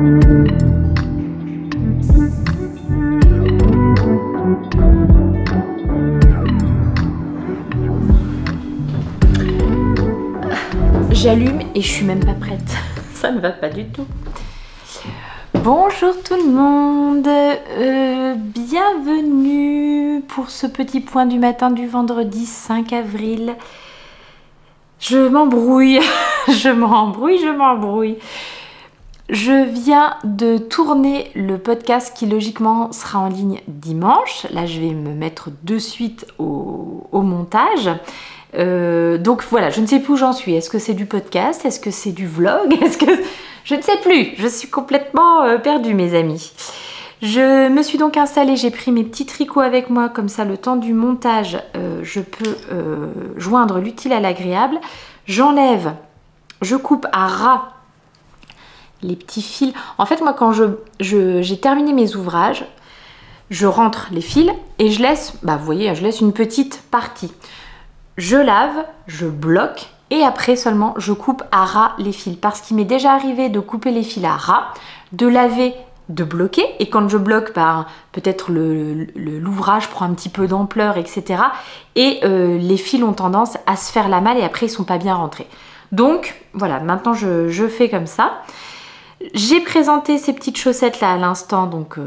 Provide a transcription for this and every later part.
J'allume et je suis même pas prête. Ça ne va pas du tout. Bonjour tout le monde. Bienvenue pour ce petit point du matin du vendredi 5 avril. Je m'embrouille. Je m'embrouille. Je viens de tourner le podcast qui logiquement sera en ligne dimanche. Là, je vais me mettre de suite au montage. Donc voilà, je ne sais plus où j'en suis. Est-ce que c'est du podcast? Est-ce que c'est du vlog? Je ne sais plus. Je suis complètement perdue, mes amis. Je me suis donc installée, j'ai pris mes petits tricots avec moi, comme ça le temps du montage, je peux joindre l'utile à l'agréable. J'enlève, je coupe à ras les petits fils. En fait, moi, quand j'ai terminé mes ouvrages, je rentre les fils et je laisse, vous voyez, je laisse une petite partie. Je lave, je bloque et après seulement je coupe à ras les fils. Parce qu'il m'est déjà arrivé de couper les fils à ras, de laver, de bloquer. Et quand je bloque, peut-être l'ouvrage prend un petit peu d'ampleur, etc. Et les fils ont tendance à se faire la malle et après ils sont pas bien rentrés. Donc voilà, maintenant je fais comme ça. J'ai présenté ces petites chaussettes là à l'instant donc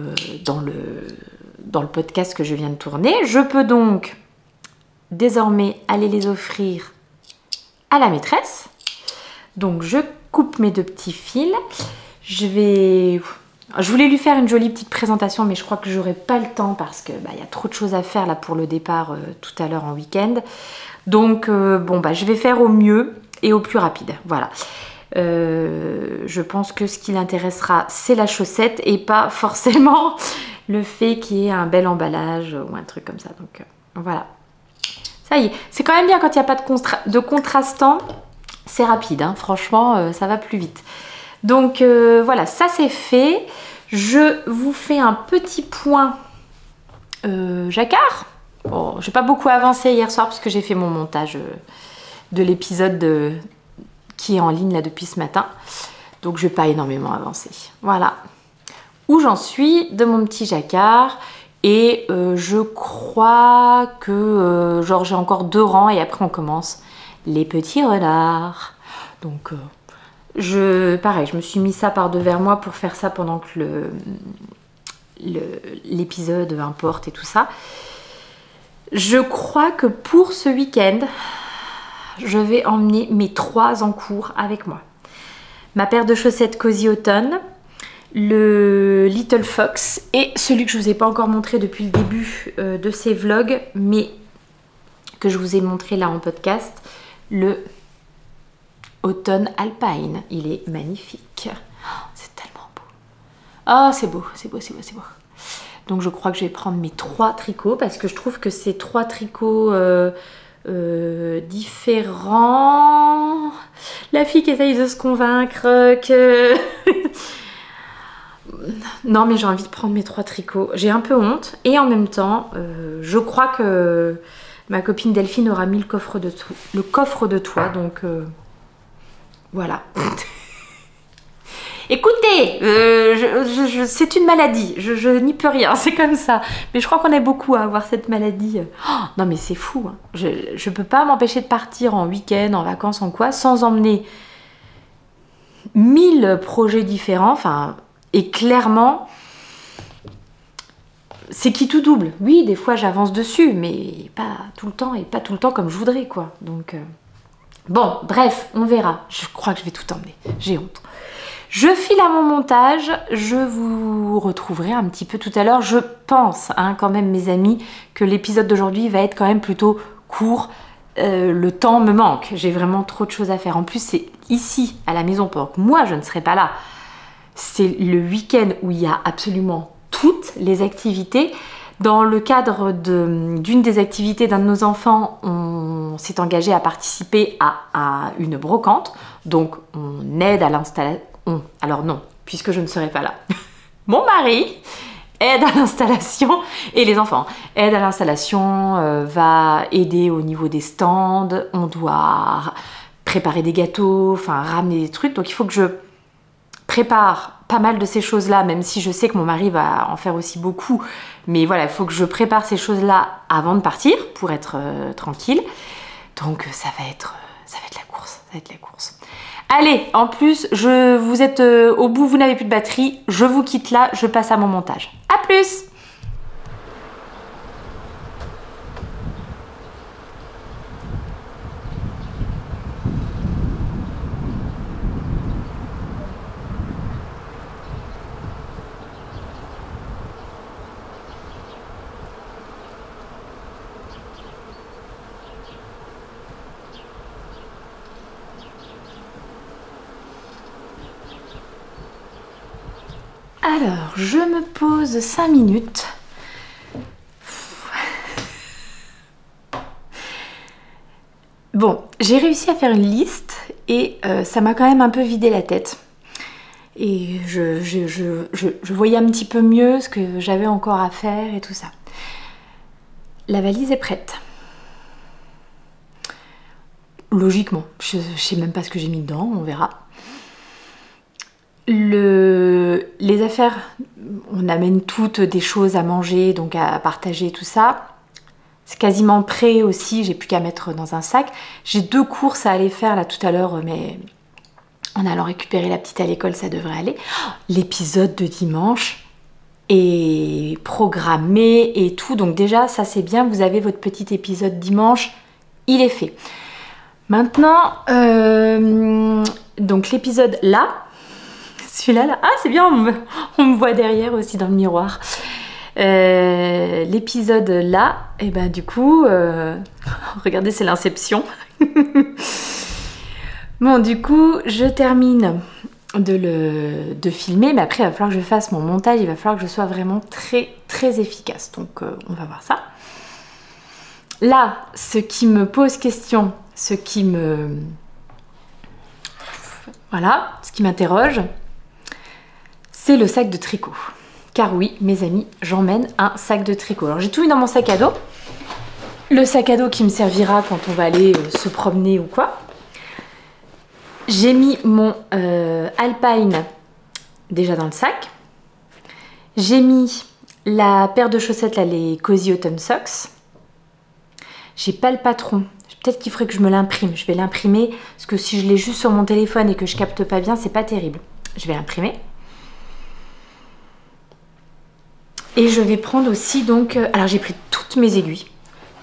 dans le podcast que je viens de tourner. Je peux donc désormais aller les offrir à la maîtresse. Donc je coupe mes deux petits fils. Je voulais lui faire une jolie petite présentation, mais je crois que j'aurai pas le temps parce que y a trop de choses à faire là pour le départ tout à l'heure en week-end. Donc je vais faire au mieux et au plus rapide. Voilà. Je pense que ce qui l'intéressera, c'est la chaussette et pas forcément le fait qu'il y ait un bel emballage ou un truc comme ça. Donc voilà. Ça y est, c'est quand même bien quand il n'y a pas de contrastant. C'est rapide, hein, franchement, ça va plus vite. Donc voilà, ça c'est fait. Je vous fais un petit point jacquard. Bon, je n'ai pas beaucoup avancé hier soir parce que j'ai fait mon montage de l'épisode qui est en ligne là depuis ce matin. Donc je ne vais pas énormément avancer. Voilà où j'en suis de mon petit jacquard. Et je crois que j'ai encore 2 rangs et après on commence les petits renards. Donc pareil, je me suis mis ça par devers moi pour faire ça pendant que l'épisode importe et tout ça. Je crois que pour ce week-end, je vais emmener mes 3 encours avec moi. Ma paire de chaussettes Cozy Automne, le Little Fox et celui que je vous ai pas encore montré depuis le début de ces vlogs, mais que je vous ai montré là en podcast, le Automne Alpine. Il est magnifique. Oh, c'est tellement beau. Oh, c'est beau, c'est beau, c'est beau, c'est beau. Donc je crois que je vais prendre mes 3 tricots parce que je trouve que ces 3 tricots différents. La fille qui essaye de se convaincre que... Non, mais j'ai envie de prendre mes 3 tricots. J'ai un peu honte et en même temps, je crois que ma copine Delphine aura mis le coffre de toit, donc voilà. Écoutez, c'est une maladie, je n'y peux rien, c'est comme ça. Mais je crois qu'on est beaucoup à avoir cette maladie. Oh, non mais c'est fou, hein. Je peux pas m'empêcher de partir en week-end, en vacances, en quoi, sans emmener 1000 projets différents, enfin... Et clairement, c'est qui tout double. Oui, des fois j'avance dessus, mais pas tout le temps et pas tout le temps comme je voudrais, quoi. Donc, bon, bref, on verra. Je crois que je vais tout emmener. J'ai honte. Je file à mon montage. Je vous retrouverai un petit peu tout à l'heure. Je pense, hein, quand même, mes amis, que l'épisode d'aujourd'hui va être quand même plutôt court. Le temps me manque. J'ai vraiment trop de choses à faire. En plus, c'est ici, à la maison, pendant que moi, je ne serai pas là. C'est le week-end où il y a absolument toutes les activités. Dans le cadre d'une des activités d'un de nos enfants, on s'est engagé à participer à une brocante. Donc, on aide à l'installation. Alors non, puisque je ne serai pas là. Mon mari aide à l'installation et les enfants aident à l'installation, va aider au niveau des stands. On doit préparer des gâteaux, enfin ramener des trucs. Donc, il faut que je prépare pas mal de ces choses-là, même si je sais que mon mari va en faire aussi beaucoup. Mais voilà, il faut que je prépare ces choses-là avant de partir pour être tranquille. Donc ça va être la course, ça va être la course. Allez, en plus, vous êtes au bout, vous n'avez plus de batterie. Je vous quitte là, je passe à mon montage. À plus! Alors, je me pose 5 minutes. Bon, j'ai réussi à faire une liste et ça m'a quand même un peu vidé la tête. Et je voyais un petit peu mieux ce que j'avais encore à faire et tout ça. La valise est prête. Logiquement, je sais même pas ce que j'ai mis dedans, on verra. Les affaires, on amène toutes des choses à manger, donc à partager, tout ça. C'est quasiment prêt aussi, j'ai plus qu'à mettre dans un sac. J'ai 2 courses à aller faire là tout à l'heure, mais en allant récupérer la petite à l'école, ça devrait aller. L'épisode de dimanche est programmé et tout, donc déjà ça c'est bien, vous avez votre petit épisode dimanche, il est fait. Maintenant, donc l'épisode là, celui-là, là. Ah, c'est bien, on me voit derrière aussi dans le miroir. L'épisode là, et ben du coup, regardez, c'est l'inception. Bon, du coup, je termine de filmer, mais après, il va falloir que je fasse mon montage, il va falloir que je sois vraiment très efficace. Donc, on va voir ça. Là, ce qui me pose question, ce qui m'interroge, c'est le sac de tricot. Car oui, mes amis, j'emmène un sac de tricot. Alors j'ai tout mis dans mon sac à dos. Le sac à dos qui me servira quand on va aller se promener ou quoi. J'ai mis mon Alpine déjà dans le sac. J'ai mis la paire de chaussettes, là, les Cozy Autumn Socks. J'ai pas le patron. Peut-être qu'il faudrait que je me l'imprime. Je vais l'imprimer parce que si je l'ai juste sur mon téléphone et que je capte pas bien, c'est pas terrible. Je vais l'imprimer. Et je vais prendre aussi donc... alors j'ai pris toutes mes aiguilles.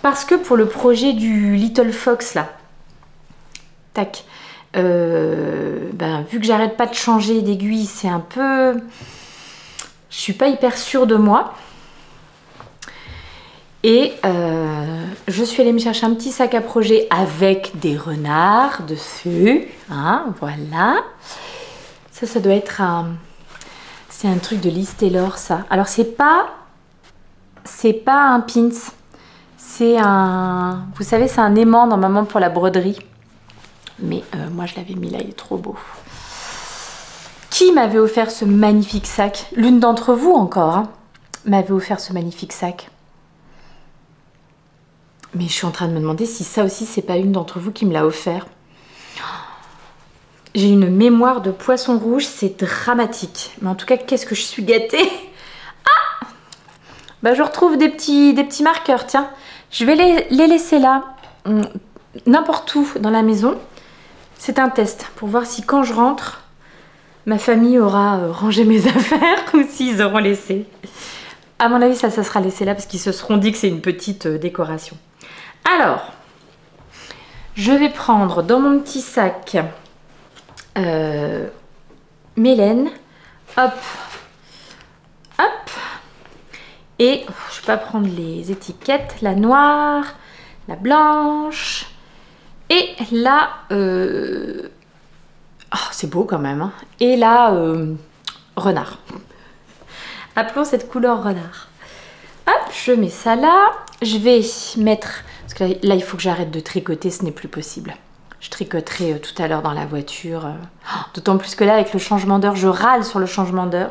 Parce que pour le projet du Little Fox là, tac, vu que j'arrête pas de changer d'aiguille, c'est un peu... Je suis pas hyper sûre de moi. Et je suis allée me chercher un petit sac à projet avec des renards dessus. Hein, voilà. Ça doit être un... C'est un truc de Liz Taylor, ça. Alors, c'est pas un pins. C'est un... Vous savez, c'est un aimant, normalement, pour la broderie. Mais moi, je l'avais mis là, il est trop beau. Qui m'avait offert ce magnifique sac? L'une d'entre vous, encore, hein, m'avait offert ce magnifique sac. Mais je suis en train de me demander si ça aussi, c'est pas une d'entre vous qui me l'a offert. J'ai une mémoire de poisson rouge, c'est dramatique. Mais en tout cas, qu'est-ce que je suis gâtée. Ah, bah, je retrouve des petits marqueurs, tiens. Je vais les laisser là, n'importe où dans la maison. C'est un test pour voir si quand je rentre, ma famille aura rangé mes affaires ou s'ils auront laissé. À mon avis, ça sera laissé là parce qu'ils se seront dit que c'est une petite décoration. Alors, je vais prendre dans mon petit sac... Mélène, hop, hop, et je vais pas prendre les étiquettes, la noire, la blanche, et là, oh, c'est beau quand même, hein. Et là, renard. Appelons cette couleur renard. Hop, je mets ça là, je vais mettre, parce que là il faut que j'arrête de tricoter, ce n'est plus possible. Je tricoterai tout à l'heure dans la voiture. D'autant plus que là, avec le changement d'heure, je râle sur le changement d'heure.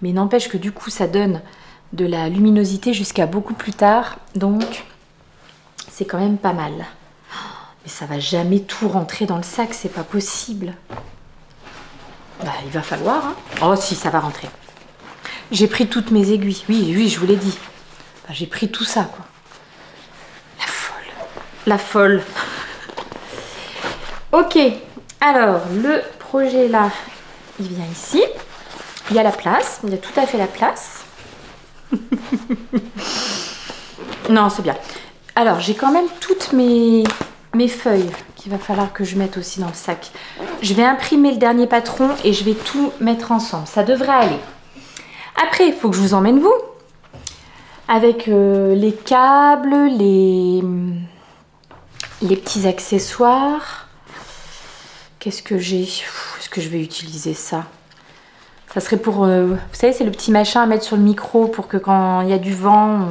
Mais n'empêche que du coup, ça donne de la luminosité jusqu'à beaucoup plus tard. Donc, c'est quand même pas mal. Mais ça va jamais tout rentrer dans le sac, c'est pas possible. Bah, il va falloir, hein. Oh si, ça va rentrer. J'ai pris toutes mes aiguilles. Oui, oui, je vous l'ai dit. Bah, j'ai pris tout ça, quoi. La folle. La folle. Ok. Alors, le projet là, il vient ici. Il y a la place. Il y a tout à fait la place. Non, c'est bien. Alors, j'ai quand même toutes mes feuilles qu'il va falloir que je mette aussi dans le sac. Je vais imprimer le dernier patron et je vais tout mettre ensemble. Ça devrait aller. Après, il faut que je vous emmène vous. Avec les câbles, les petits accessoires. Qu'est-ce que j'ai? Est-ce que je vais utiliser ça? Ça serait pour... vous savez, c'est le petit machin à mettre sur le micro pour que quand il y a du vent...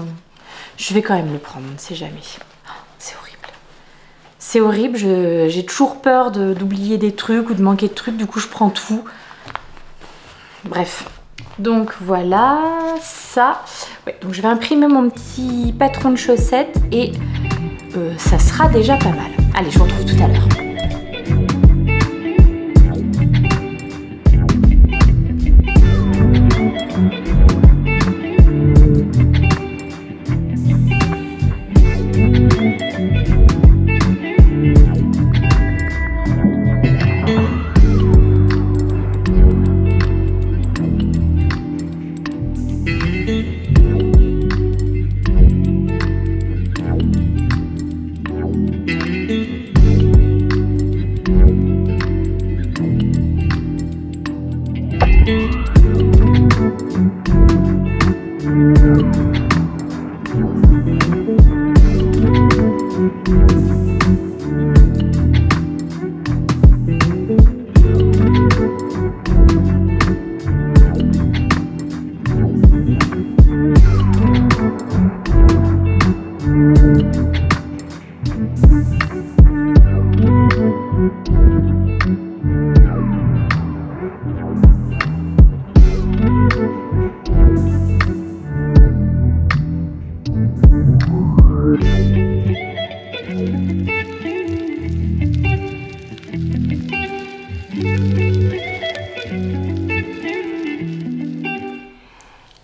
Je vais quand même le prendre, on ne sait jamais. Oh, c'est horrible. C'est horrible, j'ai toujours peur d'oublier des trucs ou de manquer de trucs, du coup je prends tout. Bref. Donc voilà, ça. Ouais, donc je vais imprimer mon petit patron de chaussettes et ça sera déjà pas mal. Allez, je vous retrouve tout à l'heure.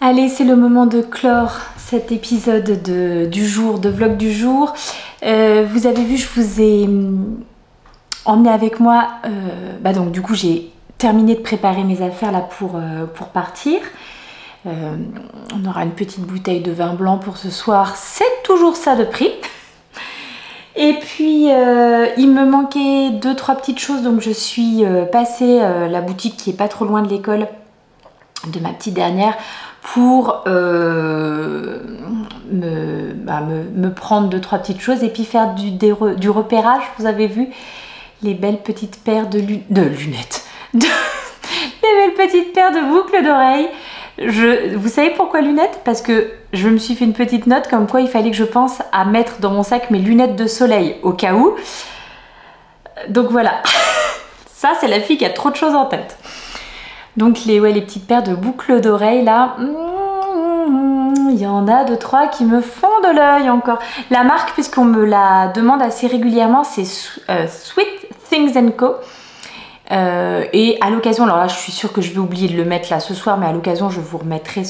Allez, c'est le moment de clore cet épisode du jour, de vlog du jour. Vous avez vu, je vous ai emmené avec moi. Donc du coup, j'ai terminé de préparer mes affaires là pour partir. On aura une petite bouteille de vin blanc pour ce soir. C'est toujours ça de prix. Et puis, il me manquait 2-3 petites choses. Donc je suis passée la boutique qui est pas trop loin de l'école de ma petite dernière pour me prendre 2-3 petites choses et puis faire du repérage. Vous avez vu les belles petites paires de lunettes, les belles petites paires de boucles d'oreilles. Vous savez pourquoi lunettes? Parce que je me suis fait une petite note comme quoi il fallait que je pense à mettre dans mon sac mes lunettes de soleil au cas où. Donc voilà, ça c'est la fille qui a trop de choses en tête. Donc les petites paires de boucles d'oreilles là, il y en a 2-3 qui me font de l'œil encore. La marque, puisqu'on me la demande assez régulièrement, c'est Sweet Things & Co. Et à l'occasion, alors là je suis sûre que je vais oublier de le mettre là ce soir, mais à l'occasion je vous remettrai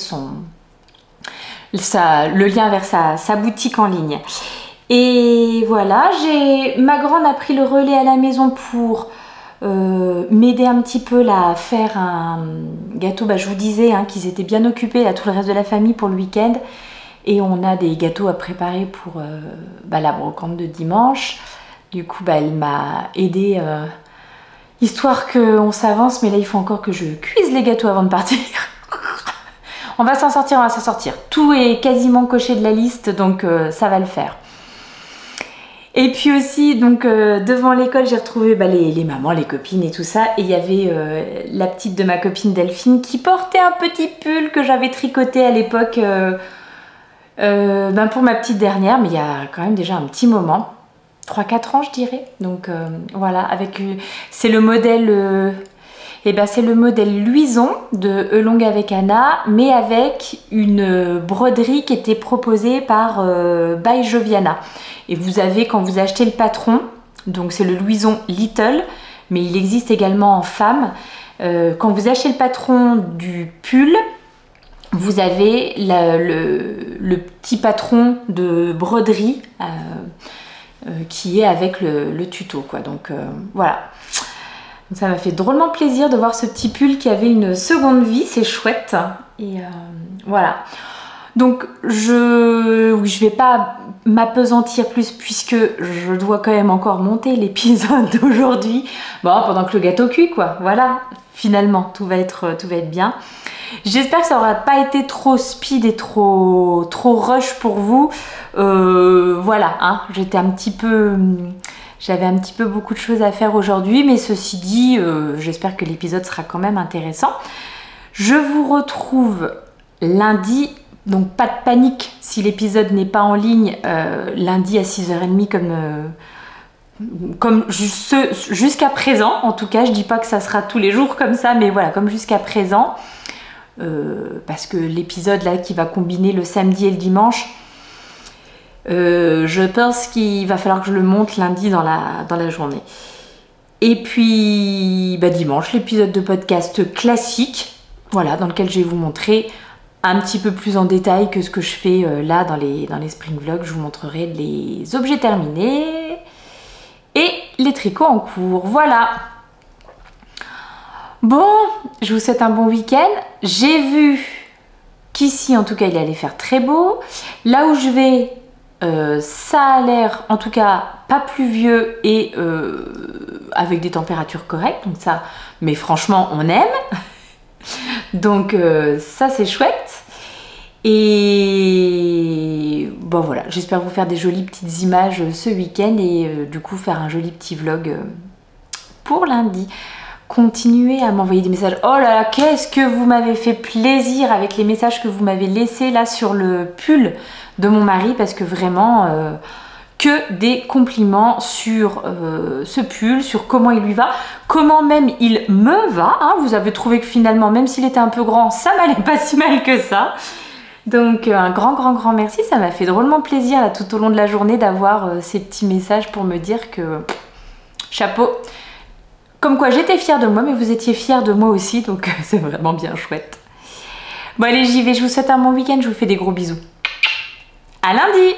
le lien vers sa boutique en ligne. Et voilà, ma grande a pris le relais à la maison pour m'aider un petit peu là à faire un gâteau. Je vous disais qu'ils étaient bien occupés là, tout le reste de la famille pour le week-end, et on a des gâteaux à préparer pour la brocante de dimanche. Du coup elle m'a aidé histoire qu'on s'avance, mais là il faut encore que je cuise les gâteaux avant de partir. On va s'en sortir, on va s'en sortir. Tout est quasiment coché de la liste, donc ça va le faire. Et puis aussi, donc devant l'école, j'ai retrouvé les mamans, les copines et tout ça. Et il y avait la petite de ma copine Delphine qui portait un petit pull que j'avais tricoté à l'époque pour ma petite dernière, mais il y a quand même déjà un petit moment. 3-4 ans je dirais. Donc voilà, c'est le modèle... c'est le modèle Luison de Elong avec Anna, mais avec une broderie qui était proposée par by Joviana. Et vous avez, quand vous achetez le patron, donc c'est le Luison Little, mais il existe également en femme. Quand vous achetez le patron du pull, vous avez le petit patron de broderie qui est avec le tuto, quoi. Donc voilà. Ça m'a fait drôlement plaisir de voir ce petit pull qui avait une seconde vie, c'est chouette. Et voilà. Donc je vais pas m'apesantir plus puisque je dois quand même encore monter l'épisode d'aujourd'hui. Bon, pendant que le gâteau cuit, quoi. Voilà, finalement, tout va être bien. J'espère que ça n'aura pas été trop speed et trop rush pour vous. Voilà, hein, j'avais un petit peu beaucoup de choses à faire aujourd'hui, mais ceci dit, j'espère que l'épisode sera quand même intéressant. Je vous retrouve lundi, donc pas de panique si l'épisode n'est pas en ligne, lundi à 6h30 comme jusqu'à présent. En tout cas, je dis pas que ça sera tous les jours comme ça, mais voilà, comme jusqu'à présent. Parce que l'épisode là qui va combiner le samedi et le dimanche, je pense qu'il va falloir que je le monte lundi dans la journée. Et puis dimanche, l'épisode de podcast classique, voilà, dans lequel je vais vous montrer un petit peu plus en détail que ce que je fais là dans les spring vlogs. Je vous montrerai les objets terminés et les tricots en cours. Voilà. Bon, je vous souhaite un bon week-end. J'ai vu qu'ici, en tout cas, il allait faire très beau. Là où je vais, ça a l'air, en tout cas, pas pluvieux et avec des températures correctes. Donc ça, mais franchement, on aime. Donc ça, c'est chouette. Et bon, voilà, j'espère vous faire des jolies petites images ce week-end et du coup, faire un joli petit vlog pour lundi. Continuez à m'envoyer des messages. Oh là là, qu'est-ce que vous m'avez fait plaisir avec les messages que vous m'avez laissés là sur le pull de mon mari, parce que vraiment que des compliments sur ce pull, sur comment il lui va, comment même il me va, hein. Vous avez trouvé que finalement, même s'il était un peu grand, ça m'allait pas si mal que ça. Donc un grand merci, ça m'a fait drôlement plaisir là, tout au long de la journée d'avoir ces petits messages pour me dire que chapeau. Comme quoi j'étais fière de moi, mais vous étiez fiers de moi aussi, donc c'est vraiment bien chouette. Bon allez, j'y vais, je vous souhaite un bon week-end, je vous fais des gros bisous. À lundi!